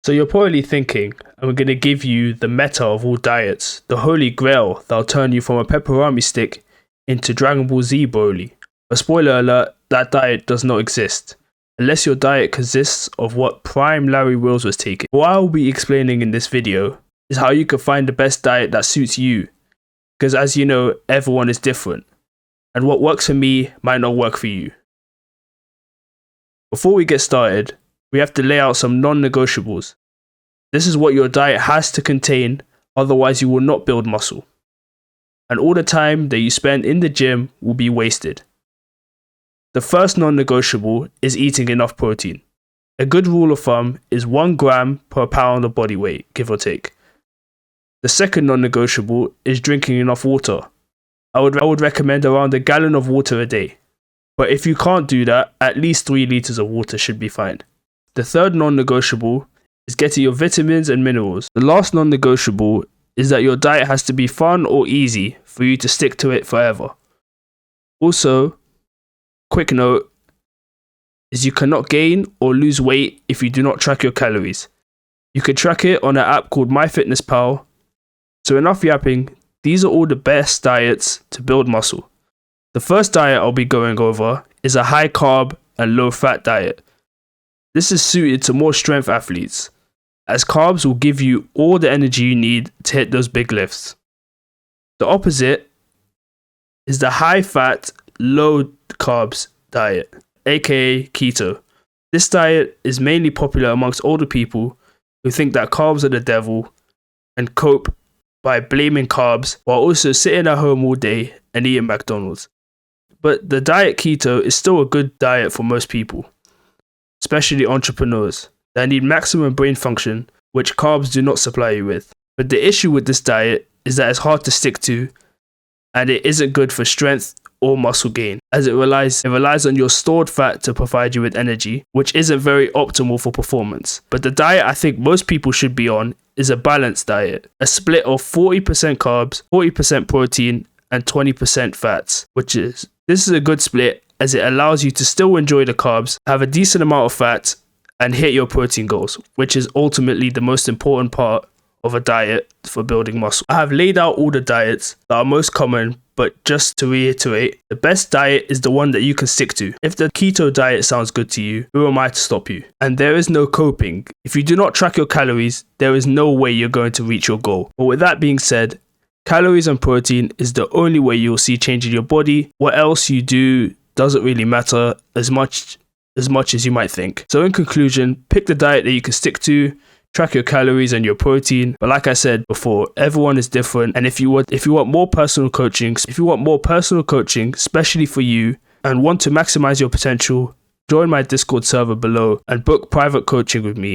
So you're probably thinking, I'm going to give you the meta of all diets, the holy grail that'll turn you from a pepperoni stick into Dragon Ball Z Broly. But spoiler alert, that diet does not exist, unless your diet consists of what Prime Larry Wills was taking. What I'll be explaining in this video is how you can find the best diet that suits you, because as you know, everyone is different, and what works for me might not work for you. Before we get started, we have to lay out some non-negotiables. This is what your diet has to contain, otherwise you will not build muscle. And all the time that you spend in the gym will be wasted. The first non-negotiable is eating enough protein. A good rule of thumb is 1 gram per pound of body weight, give or take. The second non-negotiable is drinking enough water. I would recommend around 1 gallon of water a day. But if you can't do that, at least 3 liters of water should be fine. The third non-negotiable is getting your vitamins and minerals. The last non-negotiable is that your diet has to be fun or easy for you to stick to it forever. Also, quick note is you cannot gain or lose weight if you do not track your calories. You can track it on an app called MyFitnessPal. So enough yapping, these are all the best diets to build muscle. The first diet I'll be going over is a high carb and low fat diet. This is suited to more strength athletes, as carbs will give you all the energy you need to hit those big lifts. The opposite is the high fat, low carbs diet, aka keto. This diet is mainly popular amongst older people who think that carbs are the devil and cope by blaming carbs while also sitting at home all day and eating McDonald's. But the diet keto is still a good diet for most people, especially entrepreneurs that need maximum brain function, which carbs do not supply you with. But the issue with this diet is that it's hard to stick to, and it isn't good for strength or muscle gain, as it relies on your stored fat to provide you with energy, which isn't very optimal for performance. But the diet I think most people should be on is a balanced diet, a split of 40% carbs, 40% protein, and 20% fats, this is a good split as it allows you to still enjoy the carbs, have a decent amount of fat, and hit your protein goals, which is ultimately the most important part of a diet for building muscle. I have laid out all the diets that are most common, but just to reiterate, the best diet is the one that you can stick to. If the keto diet sounds good to you, who am I to stop you? And there is no coping. If you do not track your calories, there is no way you're going to reach your goal. But with that being said, calories and protein is the only way you'll see change in your body. What else you do doesn't really matter as much as you might think. So in conclusion, pick the diet that you can stick to, track your calories and your protein. But like I said before, everyone is different. And if you want more personal coaching, especially for you, and want to maximize your potential, join my Discord server below and book private coaching with me.